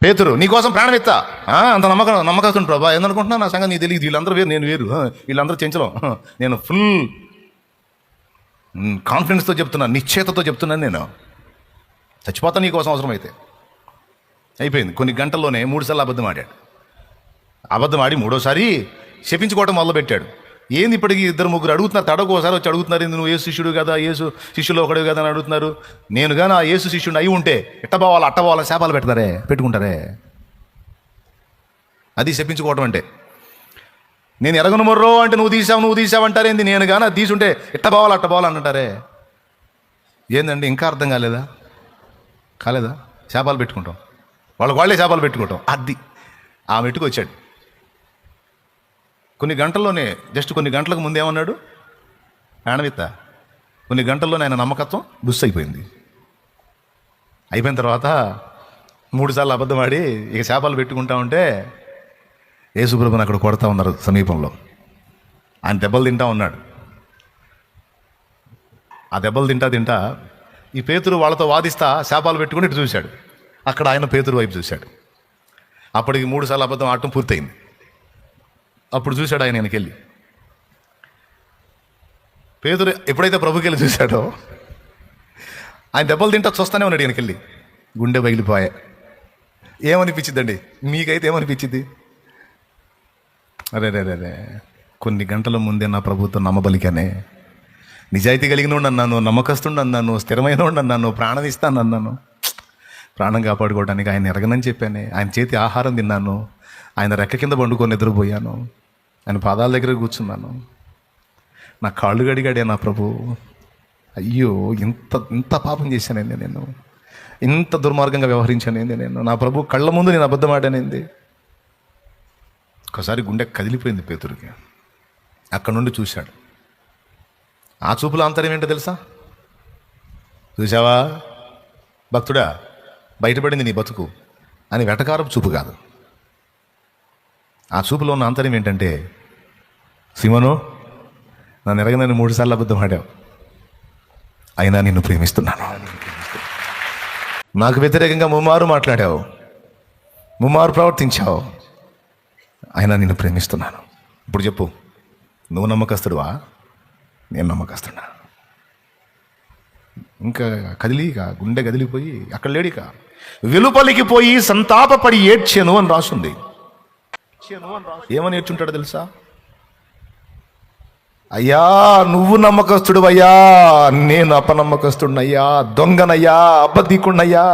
పేతురు, నీకోసం ప్రాణం ఎత్తా, అంత నమ్మకస్తుంది ప్రభా, ఏందనుకుంటున్నా నా సంగతి నీకు తెలియదు, వీళ్ళందరూ వేరు నేను వేరు, వీళ్ళందరూ చెంచలం, నేను ఫుల్ కాన్ఫిడెన్స్తో చెప్తున్నాను, నిశ్చయతతో చెప్తున్నాను, నేను చచ్చిపోతాను నీకోసం అవసరం అయితే. అయిపోయింది. కొన్ని గంటల్లోనే 3 సార్లు అబద్ధం ఆడాడు. అబద్ధం ఆడి 3వసారి శపించుకోవటం మొదలుపెట్టాడు. ఏంది ఇప్పటికి 2-3 అడుగుతున్నారు, తడకోసారి వచ్చి అడుగుతున్నారు, నువ్వు యేసు శిష్యుడు కదా, యేసు శిష్యులు ఒకడు కదా అని అడుగుతున్నారు. నేను కానీ ఆ యేసు శిష్యుడిని అయి ఉంటే ఇట్టపోవాలి అట్టపోవాలి శాపాలు పెట్టుకుంటారే. అది శపించుకోవటం అంటే. నేను ఎరగను మొర్రో అంటే నువ్వు తీసావు అంటారేంది, నేను కానీ అది తీసుంటే ఇట్టపోవాలి అట్టపోవాలి అంటారే. ఏందండి ఇంకా అర్థం కాలేదా? శాపాలు పెట్టుకుంటాం, వాళ్ళే శాపాలు పెట్టుకుంటాం. అది ఆ మెట్టుకు వచ్చాడు. కొన్ని గంటల్లోనే, జస్ట్ కొన్ని గంటలకు ముందు ఏమన్నాడు, ప్రాణవిత్త. కొన్ని గంటల్లోనే ఆయన నమ్మకత్వం బుస్ అయిపోయింది. అయిపోయిన తర్వాత 3 సార్లు అబద్ధం ఆడి ఇక శాపాలు పెట్టుకుంటా ఉంటే యేసుప్రభుని అక్కడ కొడతా ఉన్నారు సమీపంలో. ఆయన దెబ్బలు తింటా ఉన్నాడు. ఆ దెబ్బలు తింటా ఈ పేతురు వాళ్ళతో వాదిస్తా శాపాలు పెట్టుకుని ఇటు చూశాడు. అక్కడ ఆయన పేతురు వైపు చూశాడు. అప్పటికి 3 సార్లు అబద్ధం ఆడటం పూర్తయింది. అప్పుడు చూశాడు ఆయన వెనకెళ్ళి. పేతురు ఎప్పుడైతే ప్రభుకి వెళ్ళి చూశాడో, ఆయన దెబ్బలు తింటా చూస్తూనే ఉన్నాడు వెనకెళ్ళి. గుండె పగిలిపోయా. ఏమనిపించిందండి మీకైతే? ఏమనిపించింది? అరే కొన్ని గంటల ముందే నా ప్రభుత్వం నమ్మబలికానే, నిజాయితీ కలిగిన అన్నాను, నమ్మకస్తుండ అన్నాను, స్థిరమైన అన్నాను, ప్రాణం ఇస్తాను అన్నాను, ప్రాణం కాపాడుకోవడానికి ఆయన ఎరగనని చెప్పానే, ఆయన చేతి ఆహారం తిన్నాను, ఆయన రెక్క కింద పండుకొని నిద్రపోయాను, ఆయన పాదాల దగ్గర కూర్చున్నాను, నా కాళ్ళు గడిగాడే నా ప్రభు. అయ్యో ఇంత పాపం చేశానండి నేను, ఇంత దుర్మార్గంగా వ్యవహరించానేంది నేను, నా ప్రభు కళ్ళ ముందు నేను అబద్ధం ఆడానేంది. ఒకసారి గుండె కదిలిపోయింది పేతురుకి. అక్కడ నుండి చూశాడు. ఆ చూపుల అంతరం ఏంటో తెలుసా? చూసావా భక్తుడా, బయటపడింది నీ బతుకు అని వెటకారపు చూపు కాదు. ఆ చూపులో ఉన్న అంతరం ఏంటంటే, సిమోను, నన్ను ఎరగనని 3 సార్లు అబద్ధం ఆడావు, అయినా నిన్ను ప్రేమిస్తున్నాను. నాకు వ్యతిరేకంగా ముమ్మారు మాట్లాడావు, ముమ్మారు ప్రవర్తించావు, అయినా నిన్ను ప్రేమిస్తున్నాను. ఇప్పుడు చెప్పు, నువ్వు నమ్మకస్తుడువా, నేను నమ్మకస్తున్నా? ఇంకా గుండె కదిలిపోయి అక్కడ లేడిక వెలుపలికి పోయి సంతాపపడి ఏడ్చెను అని రాసుంది. ఏమని ఏడ్చుంటాడో తెలుసా? అయ్యా నువ్వు నమ్మకస్తుడు అయ్యా, నేను అపనమ్మకస్తుడినయ్యా, దొంగనయ్యా, అబద్ధికుడినయ్యా.